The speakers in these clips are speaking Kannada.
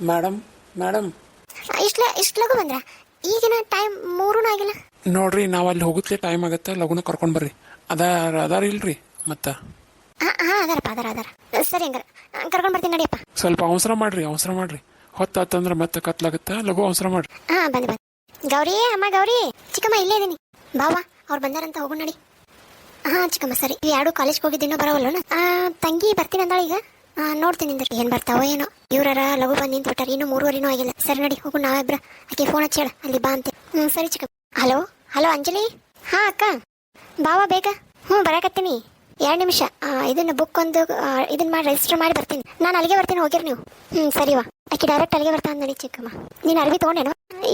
ಮೇಡಮ್ ಮೇಡಮ್ ಇಷ್ಟು ಲಗು ಬಂದ್ರ? ಈಗಿನ ಟೈಮ್ 3 ಆಗಿಲ್ಲ ನೋಡ್ರಿ, ನಾವು ಅಲ್ಲಿ ಹೋಗುತ್ತಲೇ ಟೈಮ್ ಆಗುತ್ತೆ, ಲಗುನ ಕರ್ಕೊಂಡು ಬರ್ರಿ. ಅದಾರ ಇಲ್ರಿ ಮತ್ತೆ? ಹಾ ಅದಾರ ಸರಿ, ಹಂಗಾರ ಕರ್ಕೊಂಡ್ ಬರ್ತೀನಿ ನಡಿಯಪ್ಪ. ಸ್ವಲ್ಪ ಅವಸರ ಮಾಡ್ರಿ ಹೊತ್ತಾತಂದ್ರೆ ಮತ್ತೆ ಕತ್ಲಾಗುತ್ತೆ, ಲಘು ಅವಸರ ಮಾಡ್ರಿ. ಬಂದೆ ಗೌರಿ, ಅಮ್ಮ ಗೌರಿ, ಚಿಕ್ಕಮ್ಮ ಇಲ್ಲೇ ಇದೀನಿ, ಬಾವಾ ಅವ್ರು ಬಂದಾರಂತ ಹೋಗೋಣ ನಡಿ. ಚಿಕ್ಕಮ್ಮ ಸರಿ. ಎರಡು ಕಾಲೇಜ್ಗೆ ಹೋಗಿದ್ದೀನೋ ಬರೋವಲ್ಲ. ತಂಗಿ ಬರ್ತೀನಿ ಅಂದಾಳ ಈಗ, ನೋಡ್ತೀನಿ ಏನ್ ಬರ್ತಾವೋ ಏನೋ. ಇವ್ರಾರ ಲಘು ಬಂದು ನಿಂತು ಬಿಟ್ಟಾರ, ಇನ್ನು 3:15 ಆಗಿಲ್ಲ. ಸರಿ ನಡಿ ಹೋಗೋಣ ನಾವಿಬ್ರ. ಆಕೆ ಫೋನ್ ಹಚ್ಚೇಳ ಅಲ್ಲಿ ಬಾ ಅಂತೆ. ಸರಿ ಚಿಕ್ಕಮ್ಮ. ಹಲೋ ಅಂಜಲಿ. ಅಕ್ಕ ಬಾವಾ ಬೇಗ. ಬರಾಕತ್ತೀನಿ, 2 ನಿಮಿಷ. ಇದನ್ನ ಬುಕ್ ಒಂದು ಇದನ್ನ ಮಾಡಿ ರಿಜಿಸ್ಟರ್ ಮಾಡಿ ಬರ್ತೀನಿ. ನಾನು ಅಲ್ಲಿಗೆ ಬರ್ತೀನಿ, ಹೋಗಿರ್ ನೀವು. ಸರಿವಾ. ಆಕೆ ಡೈರೆಕ್ಟ್ ಅಲ್ಲಿಗೆ ಬರ್ತಾ ನಡಿ ಚಿಕ್ಕಮ್ಮ. ನೀನು ಅರ್ಬಿ ತೊಗೊಂಡೇನೋ?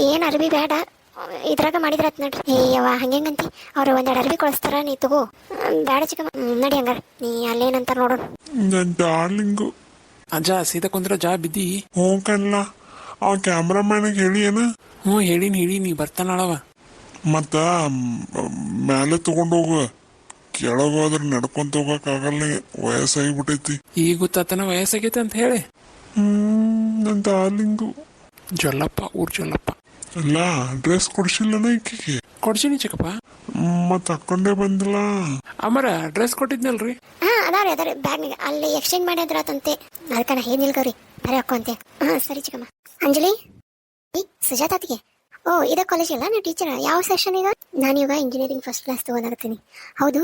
ಏನು ಅರ್ಬಿ ಬೇಡ, ಇದ್ರಾಗ ಮಾಡಿದ್ರತ್ ನೋಡ್ರಿ. ಯವ್ವ ಹಂಗಂತಿ, ಅವ್ರು 1-2 ಅರ್ಬಿ ಕಳಿಸ್ತಾರ, ನೀ ತಗೋ. ಬೇಡ ಚಿಕ್ಕಮ್ಮ, ನಡಿ ಹಂಗಾರ. ನೀ ಅಲ್ಲೇನಂತ ನೋಡೋಣ. ಡಾರ್ಲಿಂಗು ಅಜ್ಜ ಸೀದಾ ಕುಂದ್ರ ಜಾ ಬಿದ್ದಿ. ಹ್ಞೂ ಕಣ್ಲ, ಆ ಕ್ಯಾಮ್ರಾಮ್ಯಾನಿಗೆ ಹೇಳಿ ಏನ? ಹೇಳೀನಿ ಬರ್ತಾನಳವ. ಮತ್ತ ಮ್ಯಾಲೆ ತಗೊಂಡೋಗ, ಕೆಳಗೋದ್ರ ನಡ್ಕೊಂತ ಹೋಗಕ್ಕಾಗಲ್ಲ, ವಯಸ್ಸಾಗಿಬಿಟ್ಟೈತಿ. ಈಗ ಗೊತ್ತಾತನ ವಯಸ್ಸಾಗೈತೆ ಅಂತ ಹೇಳಿ. ನನ್ನ ಡಾರ್ಲಿಂಗು ಜೊಲ್ಲಪ್ಪ, ಊರ್ ಜೊಲ್ಲಪ್ಪ. ಅಲ್ಲ ಡ್ರೆಸ್ ಕೊಡ್ಸಿಲ್ಲನ ಈಕಿಗೆ? ಕೊಡ್ಸೀನಿ ಚಿಕ್ಕಪ್ಪ. ಮತ್ತ ಹಾಕೊಂಡೇ ಬಂದಿಲ್ಲ. ಅಮರ ಡ್ರೆಸ್ ಕೊಟ್ಟಿದ್ನಲ್ರಿ. ಅದಾರೆ ಬ್ಯಾಗ್ನಾಗ, ಅಲ್ಲಿ ಎಕ್ಸ್ಚೇಂಜ್ ಮಾಡಿದ್ರಾತಂತೆ. ಅದಕ್ಕ ಏನಿಲ್ಲ ಗೌರಿ, ಬರೀ ಹಾಕೊಂತೆ. ಸರಿ ಚಿಕ್ಕಮ್ಮ. ಅಂಜಲಿ, ಸುಜಾತಾತಿಗೆ. ಇದ ಕಾಲೇಜ್ ಅಲ್ಲ, ನೀವು ಟೀಚರ್? ಯಾವ ಸೆಷನ್ ಈಗ? ನಾನು ಇವಾಗ ಇಂಜಿನಿಯರಿಂಗ್ ಫಸ್ಟ್ ಕ್ಲಾಸ್ ತಗೊಂಡಾಗತ್ತೀನಿ. ಹೌದು,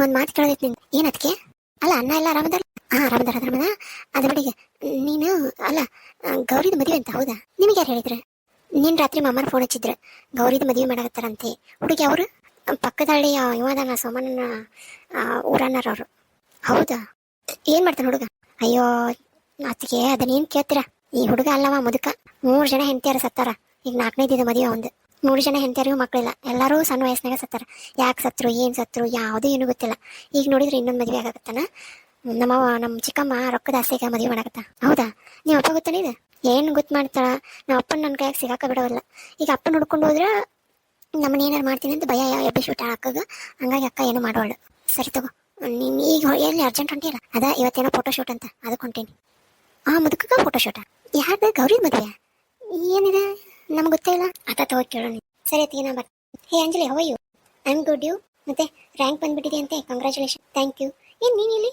ಒಂದು ಮಾತು ಕೇಳೋದೈತಿ ನಿಂಗೆ. ಏನದಕ್ಕೆ? ಅಲ್ಲ ಅಣ್ಣ ಎಲ್ಲ ಆರಾಮದಾರ? ಆರಾಮದಾರ. ಅದ್ರ ಬಡಿಗೆ ನೀನು ಅಲ್ಲ, ಗೌರಿದ ಮದುವೆ ಅಂತ ಹೌದಾ? ನಿಮಗೆ ಯಾರು ಹೇಳಿದ್ರೆ? ನೀನ್ ರಾತ್ರಿ ಮಾಮನ ಫೋನ್ ಹಚ್ಚಿದ್ರ, ಗೌರಿದ ಮದುವೆ ಮಾಡಕತ್ತಾರಂತೆ. ಹುಡುಗಿ ಅವರು ಪಕ್ಕದಳ್ಳಿ ಇವದಾನ ಸೋಮನ ಊರನ್ನಾರ ಅವರು. ಹೌದಾ? ಏನ್ ಮಾಡ್ತಾನ ಹುಡುಗ? ಅಯ್ಯೋ ಅದಕ್ಕೆ ಅದನ್ನೇನ್ ಕೇಳ್ತೀರಾ? ಈ ಹುಡುಗ ಅಲ್ಲವ ಮುದುಕ. 3 ಜನ ಹೆಂಡತಿಯಾರ ಸತ್ತಾರ. ಈಗ 4ನೇದಿದ ಮದುವೆ ಒಂದು. 3 ಜನ ಹೆಂಡತಿಯರಿಗೂ ಮಕ್ಕಳಿಲ್ಲ, ಎಲ್ಲರೂ ಸಣ್ಣ ವಯಸ್ಸಿನಾಗ ಸತ್ತಾರ. ಯಾಕೆ ಸತ್ರು, ಏನ್ ಸತ್ರು, ಯಾವುದು ಏನು ಗೊತ್ತಿಲ್ಲ. ಈಗ ನೋಡಿದ್ರೆ ಇನ್ನೊಂದು ಮದುವೆ ಆಗತ್ತಾನ. ನಮ್ಮ ಚಿಕ್ಕಮ್ಮ ರೊಕ್ಕದ ಆಸೆಗೆ ಮದುವೆ ಮಾಡಕತ್ತ. ಹೌದಾ? ನೀವು ಅಪ್ಪ ಗೊತ್ತಾನ ಇದು? ಏನು ಗೊತ್ತು ಮಾಡ್ತಾಳ? ನಮ್ಮ ಅಪ್ಪನ ನನ್ನ ಕೈಯಾಗ ಸಿಗಾಕ ಬಿಡೋಲ್ಲ. ಈಗ ಅಪ್ಪನ ಹುಡ್ಕೊಂಡು ಹೋದ್ರೆ ನಮ್ಮನ್ನ ಏನಾರು ಮಾಡ್ತೀನಿ ಅಂತ ಭಯ ಎಬ್ಬಿಸ್ಬಿಟ್ಟ ಅಕ್ಕಗ. ಹಂಗಾಗಿ ಅಕ್ಕ ಏನು ಮಾಡೋಳು. ಸರಿ ತಗೋ, ನೀನು ಈಗ ಎಲ್ಲಿ ಅರ್ಜೆಂಟ್ ಹೊಂಟಿಲ್ಲ? ಇವತ್ತೇನೋ ಫೋಟೋ ಶೂಟ್ ಅಂತ, ಅದಕ್ಕೆ ಹೊಂಟೀನಿ. ಮುದುಕಗ ಫೋಟೋ ಶೂಟ? ಯಾರ್ದು? ಗೌರಿ ಮದುವೆ? ಏನಿದೆ ನಮ್ಗೆ ಗೊತ್ತೇ ಇಲ್ಲ. ತಗೋ ಕೇಳೋಣ. ಸರಿ ಅತ್ತಿಗೆ ನಾ ಬರ್ತೀನಿ. Hey Anjali, how you? I am good. You? ಮತ್ತೆ ರ್ಯಾಂಕ್ ಬಂದ್ಬಿಟ್ಟಿದೆ ಅಂತೆ, ಕಂಗ್ರ್ಯಾಚುಲೇಷನ್. Thank you. ಏನ್ ನೀನಿಲ್ಲಿ?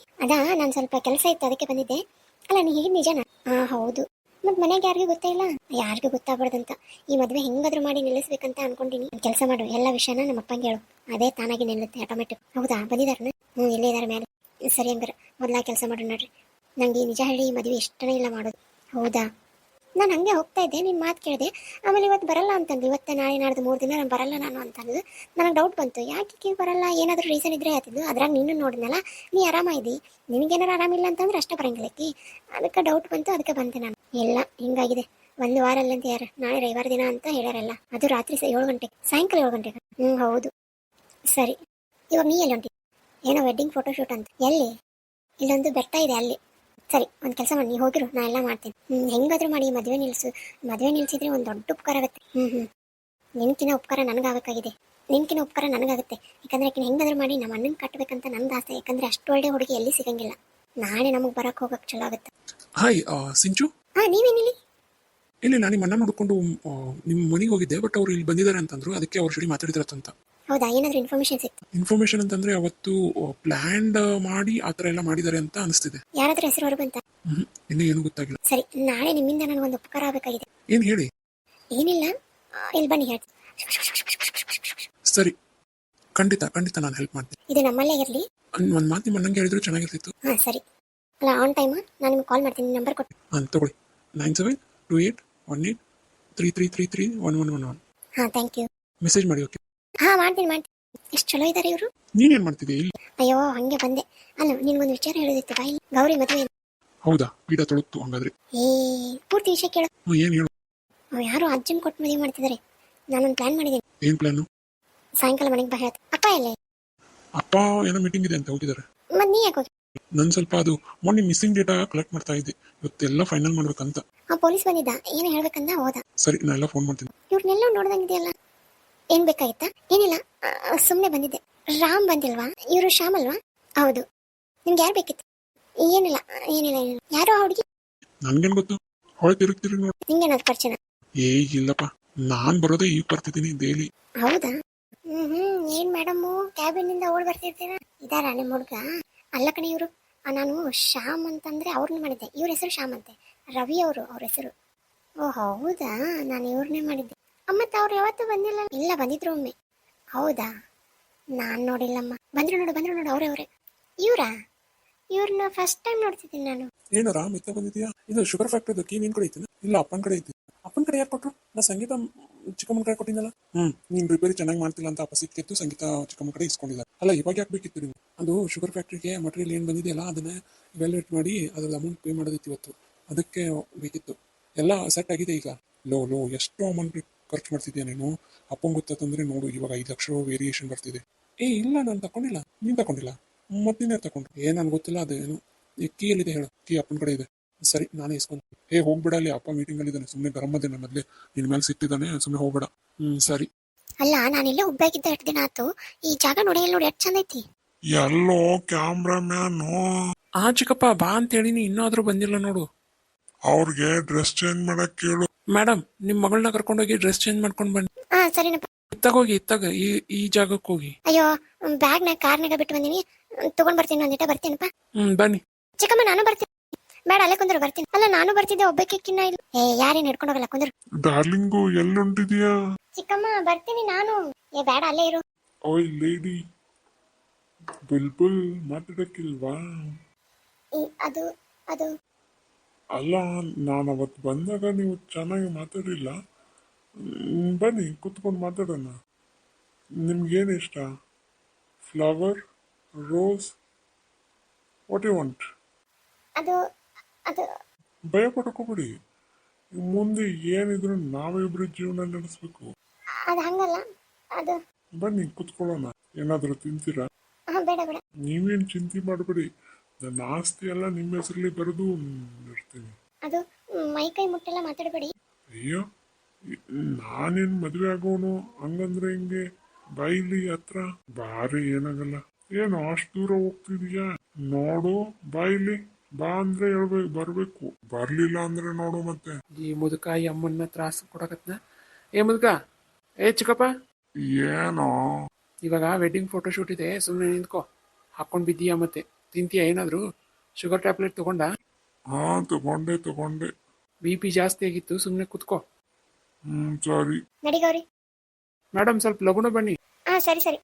ನಾನು ಸ್ವಲ್ಪ ಕೆಲಸ ಇತ್ತು, ಅದಕ್ಕೆ ಬಂದಿದ್ದೆ. ಅಲ್ಲ ನೀ ಹೇಗೆ ನಿಜನಾ? ಹೌದು. ಮತ್ ಮನೆಗೆ ಯಾರಿಗೂ ಗೊತ್ತೇ ಇಲ್ಲ? ಯಾರಿಗೂ ಗೊತ್ತಾಗ್ಬಾರ್ದಂತ ಈ ಮದ್ವೆ ಹೆಂಗಾದ್ರೂ ಮಾಡಿ ನಿಲ್ಲಿಸ್ಬೇಕಂತ ಅನ್ಕೊಂಡಿನಿ. ಕೆಲಸ ಮಾಡು, ಎಲ್ಲ ವಿಷಯನ ನಮ್ಮ ಅಪ್ಪಂಗೆ ಹೇಳು, ಅದೇ ತಾನಾಗಿ ನಿಲ್ಲುತ್ತೆ ಆಟೋಮೆಟಿಕ್. ಹೌದಾ? ಬಂದಿದಾರನ? ಇಲ್ಲೇ ಇದಾರೆ ಮೇಲೆ. ಸರಿ ಹಂಗಾರ ಮೊದ್ಲ ಕೆಲಸ ಮಾಡು ನೋಡ್ರಿ. ನಂಗೆ ನಿಜ ಹೇಳಿ ಈ ಮದುವೆ ಇಷ್ಟನೇ ಇಲ್ಲ ಮಾಡೋದು. ಹೌದಾ? ನಾನು ಹಂಗೆ ಹೋಗ್ತಾ ಇದ್ದೆ, ನಿನ್ನ ಮಾತು ಕೇಳಿದೆ. ಆಮೇಲೆ ಇವತ್ತು ಬರಲ್ಲ ಅಂತಂದು, ಇವತ್ತು ನಾಳೆ ನಾಡ್ದು 3 ದಿನ ನಾನು ಬರಲ್ಲ ನಾನು ಅಂತಂದು. ನನಗೆ ಡೌಟ್ ಬಂತು, ಯಾಕೆ ಬರಲ್ಲ, ಏನಾದರೂ ರೀಸನ್ ಇದ್ರೆ ಆಯ್ತಿದ್ದು. ಅದ್ರಾಗ ನೀನು ನೋಡಿದ್ನಲ್ಲ, ನೀ ಆರಾಮಾಯಿದ್ದಿ, ನಿನಗೇನಾರು ಆರಾಮಿಲ್ಲ ಅಂತಂದ್ರೆ ಅಷ್ಟೇ ಬರಂಗಿಲ್ಲಕ್ಕಿ. ಅದಕ್ಕೆ ಡೌಟ್ ಬಂತು, ಅದಕ್ಕೆ ಬಂತೆ ನಾನು. ಎಲ್ಲ ಹಿಂಗಾಗಿದೆ. 1 ವಾರ ಅಲ್ಲಂತ ಯಾರು, ನಾಳೆ ರವಿವಾರ ದಿನ ಅಂತ ಹೇಳ್ಯಾರಲ್ಲ. ಅದು ರಾತ್ರಿ 7 ಗಂಟೆಗೆ, ಸಾಯಂಕಾಲ 7 ಗಂಟೆಗೆ. ಹೌದು. ಸರಿ, ಇವಾಗ ನೀ ಎಲ್ಲಿ ಹೊಂಟಿ? ಏನೋ ವೆಡ್ಡಿಂಗ್ ಫೋಟೋ ಶೂಟ್ ಅಂತ. ಎಲ್ಲಿ? ಇಲ್ಲೊಂದು ಬೆಟ್ಟ ಇದೆ ಅಲ್ಲಿ. ಸರಿ, ಒಂದು ಕೆಲಸ ಮಾಡಿ, ನೀ ಹೋಗಿರು, ನಾ ಎಲ್ಲ ಮಾಡ್ತೀನಿ. ಹೆಂಗಾದ್ರೂ ಮಾಡಿ ಮದುವೆ ನಿಲ್ಸಿದ್ರೆ ಒಂದು ದೊಡ್ಡ ಉಪಕಾರ ಆಗುತ್ತೆ. ನಿನ್ಕಿನ ಉಪಕಾರ ನನಗಾಗಬೇಕಾಗಿದೆ. ನಿನ್ಕಿನ ಉಪಕಾರ ನನಗಾಗುತ್ತೆ. ಯಾಕಂದ್ರೆ ಆಕಿನ ಹೆಂಗಾದ್ರೂ ಮಾಡಿ ನಮ್ಮ ಅಣ್ಣನ ಕಟ್ಟಬೇಕಂತ ನಂದು ಆಸೆ. ಯಾಕಂದ್ರೆ ಅಷ್ಟು ಒಳ್ಳೆ ಹುಡುಗಿ ಎಲ್ಲಿ ಸಿಗಂಗಿಲ್ಲ. ನಾಳೆ ನಮಗೆ ಬರಕ್ಕೆ ಹೋಗಕ್ಕೆ ಚಲೋ ಆಗುತ್ತೆ. ಹಾಯ್ ಸಿಂಚು. ನೀವೇನಿಲ್ಲಿ? ಇಲ್ಲ, ನಿಮ್ಮ ಅಣ್ಣ ನೋಡ್ಕೊಂಡು ನಿಮ್ಮ ಮನೆಗೆ ಹೋಗಿದ್ದೆ, ಬಟ್ ಅವ್ರು ಇಲ್ಲಿ ಬಂದಿದ್ದಾರೆ ಅಂತಂದ್ರು, ಅದಕ್ಕೆ ಅವ್ರ ಜೊತೆ ಮಾತಾಡಿದ್ರತ್ತಂತ. ಹೌದಾ? ಏನಾದ್ರು ಇನ್ಫಾರ್ಮೇಶನ್ ಸಿಕ್ತು? ಇನ್ಫಾರ್ಮೇಶನ್ ಅಂತಂದ್ರೆ ಅವತ್ತು ಪ್ಲಾನ್ ಮಾಡಿ ಆತರ ಎಲ್ಲ ಮಾಡಿದ್ದಾರೆ ಅಂತ ಅನಿಸ್ತಿದೆ. ಯಾರಾದ್ರೂ ಹೆಸರು ಹೊರಬಂತ? ಇನ್ನೂ ಏನು ಗೊತ್ತಾಗಿಲ್ಲ. ಸರಿ, ನಾಳೆ ನಿಮ್ಮಿಂದ ನನಗೊಂದು ಉಪಕಾರ ಆಗಬೇಕಾಗಿದೆ. ಏನ್ ಹೇಳಿ? ಏನಿಲ್ಲ, ಇಲ್ಲಿ ಬನ್ನಿ ಹೇಳ್ತೀನಿ. ಸರಿ, ಖಂಡಿತ ನಾನು ಹೆಲ್ಪ್ ಮಾಡ್ತೀನಿ. ಇದು ನಮ್ಮಲ್ಲೇ ಇರಲಿ. ಒಂದ್ ಮಾತು ನಿಮ್ಮ ಅಣ್ಣಂಗೆ ಹೇಳಿದ್ರು ಚೆನ್ನಾಗಿರ್ತಿತ್ತು. ಸರಿ. ಅಲ್ಲ ಆನ್ ಟೈಮ್ ನಾನು ನಿಮ್ಗೆ ಕಾಲ್ ಮಾಡ್ತೀನಿ, ನಂಬರ್ ಕೊಟ್ಟು. ತಗೊಳ್ಳಿ, 972813333111. Thank you. ಮೆಸೇಜ್ ಮಾಡಿ. ಓಕೆ. ಮಾಡ್ತೀನಿ. ಎಷ್ಟು ಚಲೋ ಇದ್ದಾರೆ ಇವರು. ನೀನೇನ್ ಮಾಡ್ತಿದ್ದೆ ಇಲ್ಲಿ? ಅಯ್ಯೋ ಹಂಗೆ ಬಂದೆ. ಅಲ್ಲ ನಿನ್ಗೊಂದು ವಿಚಾರ ಹೇಳೋದಿತ್ತು, ಬಾಯಿ. ಗೌರಿ ಮದುವೆ. ಹೌದಾ? ಗಿಡ ತೊಳತ್ತು ಹಂಗಾದ್ರೆ. ಪೂರ್ತಿ ವಿಷಯ ಕೇಳು. ಏನ್ ಹೇಳು? ಯಾರು ಅಜ್ಜನ್ ಕೊಟ್ಟು ಮದುವೆ ಮಾಡ್ತಿದ್ದಾರೆ. ನಾನೊಂದು ಪ್ಲಾನ್ ಮಾಡಿದ್ದೀನಿ. ಏನ್ ಪ್ಲಾನು? ಸಾಯಂಕಾಲ ಮನೆಗೆ ಬಾ ಹೇಳ್ತ. ಅಪ್ಪ ಎಲ್ಲೇ? ಅಪ್ಪ ಏನೋ ಮೀಟಿಂಗ್ ಇದೆ ಅಂತ ಹೋಗಿದ್ದಾರೆ. ಮತ್ ನೀ ಯಾಕೆ ಹೋಗಿ? ನನ್ ಸ್ವಲ್ಪ ಅದು ಮೊನ್ನೆ ಮಿಸ್ಸಿಂಗ್ ಡೇಟಾ ಕಲೆಕ್ಟ್ ಮಾಡ್ತಾ ಇದ್ದೆ, ಇವತ್ತೆಲ್ಲ ಫೈನಲ್ ಮಾಡ್ಬೇಕಂತ. ಪೊಲೀಸ್ ಬಂದಿದ್ದ, ಏನು ಹೇಳ್ಬೇಕಂದ ಹೋದ. ಸರಿ, ನಾ ಎಲ್ಲ ಫೋನ್ ಮಾಡ್ತೀನಿ. ಇವ್ರನ್ನೆಲ್ಲ ನೋಡ್ದಂಗಿದೆಯಲ್ಲ. ಏನ್ ಬೇಕಾಗಿತ್ತ? ಏನಿಲ್ಲ, ಸುಮ್ನೆ ಬಂದಿದ್ದೆ. ರಾಮ್ ಬಂದಿಲ್ವಾ? ಇವರು ಶ್ಯಾಮ್ ಅಲ್ವಾ? ಹೌದು. ನಿಮ್ಗೆ ಯಾರು ಬೇಕಿತ್ತು? ಏನಿಲ್ಲ. ಯಾರೋ ಹುಡುಗಿ. ನನ್ಗೇನ್ ಗೊತ್ತು? ಹೊಳೆ ತಿರುಗಿ ನೋಡಿ. ನಿಂಗೇನಾದ್ರು ಪರಿಚಯ? ಏ ಇಲ್ಲಪ್ಪ, ನಾನ್ ಬರೋದೇ ಈಗ ಬರ್ತಿದ್ದೀನಿ ಡೈಲಿ. ಹೌದಾ? ಏನ್ ಮೇಡಮ್ಮು ಕ್ಯಾಬಿನ್ ಇಂದ ಓಡ್ ಬರ್ತಿರ್ತೀರಾ? ಇದಾರ ನಿಮ್ಮ ಹುಡ್ಗ? ಅಲ್ಲ ಕಣೆ ಇವರು. ನಾನು ಶ್ಯಾಮ್ ಅಂತಂದ್ರೆ ಅವ್ರನ್ನ ಮಾಡಿದ್ದೆ. ಇವ್ರ ಹೆಸರು ಶ್ಯಾಮ್ ಅಂತೆ, ರವಿ ಅವರು ಅವ್ರ ಹೆಸರು. ಓ ಹೌದಾ, ನಾನು ಇವ್ರನ್ನೇ ಮಾಡಿದ್ದೆ. ಮತ್ತೆ ಅವ್ರು ಯಾವತ್ತೂ ಬಂದಿಲ್ಲ? ಇಲ್ಲ, ಬಂದಿದ್ರು ಒಮ್ಮೆ. ಹೌದಾ, ನಾನ್ ನೋಡಿಲ್ಲಮ್ಮ. ಬಂದ್ರು ನೋಡು ಅವ್ರೇ. ಇವ್ರಾ? ಇವ್ರನ್ನ ಫಸ್ಟ್ ಟೈಮ್ ನೋಡ್ತಿದ್ದೀನಿ ನಾನು. ಏನು ರಾಮ್ ಇತ್ತ ಬಂದಿದ್ಯಾ? ಇದು ಶುಗರ್ ಫ್ಯಾಕ್ಟ್ರಿದು ಕೀ ನಿನ್ ಕಡೆ ಐತಿ? ಇಲ್ಲ ಅಪ್ಪನ ಕಡೆ ಐತಿ. ಅಪ್ಪನ ಕಡೆ ಯಾಕೆ ಕೊಟ್ರು? ನಾ ಸಂಗೀತ ಚಿಕ್ಕಮ್ಮನ ಕಡೆ ಕೊಟ್ಟಿದ್ದಲ್ಲ. ನೀನ್ ರಿಪೇರಿ ಚೆನ್ನಾಗಿ ಮಾಡ್ತಿಲ್ಲ ಅಂತ ಅಪ್ಪ ಸಿಕ್ಕಿತ್ತು, ಸಂಗೀತ ಚಿಕ್ಕಮ್ಮನ ಕಡೆ ಇಸ್ಕೊಂಡಿದ್ದಾರೆ. ಅಲ್ಲ ಇವಾಗ ಯಾಕೆ ಬೇಕಿತ್ತು ನೀವು? ಅದು ಶುಗರ್ ಫ್ಯಾಕ್ಟ್ರಿಗೆ ಮಟೀರಿಯಲ್ ಏನು ಬಂದಿದೆಯಲ್ಲ ಅದನ್ನ ವ್ಯಾಲ್ಯೂಯೇಟ್ ಮಾಡಿ ಅದ್ರ ಅಮೌಂಟ್ ಪೇ ಮಾಡೋದಿತ್ತು ಇವತ್ತು. ಅದಕ್ಕೆ ಬೇಕಿತ್ತು. ಎಲ್ಲ ಸೆಟ್ ಆಗಿದೆ ಈಗ. ಲೋ ಎಷ್ಟು ಅಮೌಂಟ್ ಖರ್ಚು ಮಾಡ್ತಿದ್ಯಾ ನೀನು? ಅಪ್ಪಂಗೆ ಗೊತ್ತಂದ್ರೆ ನೋಡು, ಇವಾಗ 5 ಲಕ್ಷ ವೇರಿಯೇಷನ್ ಬರ್ತಿದೆ. ಏ ಇಲ್ಲ, ನಾನು ತಗೊಂಡಿಲ್ಲ. ನೀನ್ ತಗೊಂಡಿಲ್ಲ? ಮತ್ತಿನ್ನೇ ತಗೊಂಡು? ನನ್ಗೆ ಗೊತ್ತಿಲ್ಲ. ಅದೇನು ಕೀ ಎಲ್ಲಿದೆ ಹೇಳು? ಕೀ ಅಪ್ಪನ ಕಡೆ ಇದೆ. ಸರಿ, ನಾನೇ ಇಸ್ಕೊಂಡು. ಹೋಗ್ಬೇಡ, ಅಲ್ಲಿ ಅಪ್ಪ ಮೀಟಿಂಗ್ ಅಲ್ಲಿ ಇದ್ದಾನೆ. ಸುಮ್ಮನೆ ಗರಮದೆ ನನ್ನ ಮೊದಲೇ ನಿನ್ ಮೇಲೆ ಸಿಟ್ಟಿದ್ದಾನೆ. ಸುಮ್ಮನೆ ಹೋಗ್ಬೇಡ. ಸರಿ. ಅಲ್ಲ, ನಾನಿಲ್ಲೇ ಉಬ್ಬಾಗಿದ್ದೆ 8 ದಿನ ಆತು. ಈ ಜಾಗ ನೋಡಿ ಎಷ್ಟು ಚಂದ ಐತಿ. ಎಲ್ಲೋ ಕ್ಯಾಮ್ರಾಮ್ಯಾನು, ಚಿಕ್ಕಪ್ಪ ಬಾ ಅಂತ ಹೇಳಿನಿ, ಇನ್ನಾದ್ರೂ ಬಂದಿಲ್ಲ ನೋಡು. ಅವ್ರಿಗೆ ಡ್ರೆಸ್ ಚೇಂಜ್ ಮಾಡಕ್ ಕೇಳು. ಮೇಡಮ್, ನಿಮ್ ಮಗಳನ್ನ ಕರ್ಕೊಂಡೋಗಿ ಡ್ರೆಸ್ ಚೇಂಜ್ ಮಾಡ್ಕೊಂಡು ಬನ್ನಿ. ಸರಿನಪ್ಪ. ಇತ್ತಾಗ ಈ ಜಾಗಕ್ಕೆ ಹೋಗಿ. ಅಯ್ಯೋ, ಬ್ಯಾಗ್ನಾಗ ಕಾರ್ನಾಗ ಬಿಟ್ಟು ಬಂದಿನಿ. ತಗೊಂಡ್ ಬರ್ತೀನಿ, ಒಂದಿಟ ಬರ್ತೀನಪ್ಪ. ಬನ್ನಿ. ಚಿಕ್ಕಮ್ಮ, ನಾನು ಬರ್ತೀನಿ. ಬೇಡ, ಅಲ್ಲೇ ಕುಂದ್ರು, ಬರ್ತೀನಿ. ಅಲ್ಲ, ನಾನು ಬರ್ತಿದ್ದೆ, ಒಬ್ಬಕ್ಕಿನ್ನ ಇಲ್ಲ. ಯಾರೇನು ಹಿಡ್ಕೊಂಡು ಹೋಗಲ್ಲ, ಕುಂದ್ರು. ಡಾರ್ಲಿಂಗು ಎಲ್ಲುಂಟಿದ್ಯಾ? ಚಿಕ್ಕಮ್ಮ, ಬರ್ತೀನಿ ನಾನು. ಬೇಡ, ಅಲ್ಲೇ ಇರು. ಓಯ್ ಲೇಡಿ, ಬುಲ್ಬುಲ್ ಮಾತಾಡಕ್ಕಿಲ್ವಾ? ಅದು ಅದು ಅಲ್ಲ, ನಾನು ಅವತ್ತು ಬಂದಾಗ ನೀವು ಚೆನ್ನಾಗಿ ಮಾತಾಡಿಲ್ಲ. ಬನ್ನಿ ಕುತ್ಕೊಂಡು ಮಾತಾಡೋಣ. ನಿಮ್ಗೇನು ಇಷ್ಟ? Flower, rose, what you want? ಅದು ಅದು ಭಯ ಪಡ್ಕೋಬೇಡಿ. ಮುಂದೆ ಏನಿದ್ರು ನಾವಿಬ್ರು ಜೀವನ ನಡೆಸ್ಬೇಕು. ಅದು ಹಂಗಲ್ಲ. ಅದು ಬನ್ನಿ ಕುತ್ಕೊಳ್ಳೋಣ. ಏನಾದರೂ ತಿಂತೀರಾ? ಬೇಡ ಬೇಡ. ನೀವೇನು ಚಿಂತೆ ಮಾಡಬೇಡಿ. ನನ್ನ ಆಸ್ತಿ ಎಲ್ಲ ನಿಮ್ಮ ಹೆಸರಲ್ಲಿ ಬರೆದು ಇರ್ತೀನಿ. ಅದು ಮೈ ಕೈ ಮುಟ್ಟೆಲ್ಲ ಮಾತಾಡಬೇಡಿ. ಅಯ್ಯೋ, ನಾನೇನು ಮದುವೆ ಆಗೋನು ಹಂಗಂದ್ರೆ ಹಿಂಗೆ ಬಾಯಿಲಿ ಹತ್ರ ಬಾರಿ, ಏನಾಗಲ್ಲ. ಏನು ಅಷ್ಟು ದೂರ ಹೋಗ್ತಿದೀಯಾ? ನೋಡು, ಬಾಯಿಲಿ ಬಾ ಅಂದ್ರೆ ಹೇಳ್ಬೇಕು, ಬರ್ಬೇಕು. ಬರ್ಲಿಲ್ಲ ಅಂದ್ರೆ ನೋಡು ಮತ್ತೆ. ಈ ಮುದುಕ ಈ ಅಮ್ಮನ್ನ ತ್ರಾಸ ಕೊಡಕತ್ನ. ಮುದುಕ, ಚಿಕ್ಕಪ್ಪ, ಏನೋ ಇವಾಗ ವೆಡ್ಡಿಂಗ್ ಫೋಟೋ ಶೂಟ್ ಇದೆ, ಸುಮ್ಮನೆ ನಿಂತ್ಕೋ. ಹಾಕೊಂಡ್ ಬಿದ್ದೀಯಾ? ಮತ್ತೆ ತಿಂತೀಯಾ ಏನಾದ್ರು? ಶುಗರ್ ಟ್ಯಾಬ್ಲೆಟ್ ತಗೊಂಡ? ಹಾ, ತಗೊಂಡೆ. BP ಜಾಸ್ತಿ ಆಗಿತ್ತು, ಸುಮ್ಮನೆ ಕುತ್ಕೋ. ಸರಿ. ನಡಿ ಗೌರಿ. ಮೇಡಮ್, ಸ್ವಲ್ಪ ಲಗುನ ಬನ್ನಿ. ಸರಿ.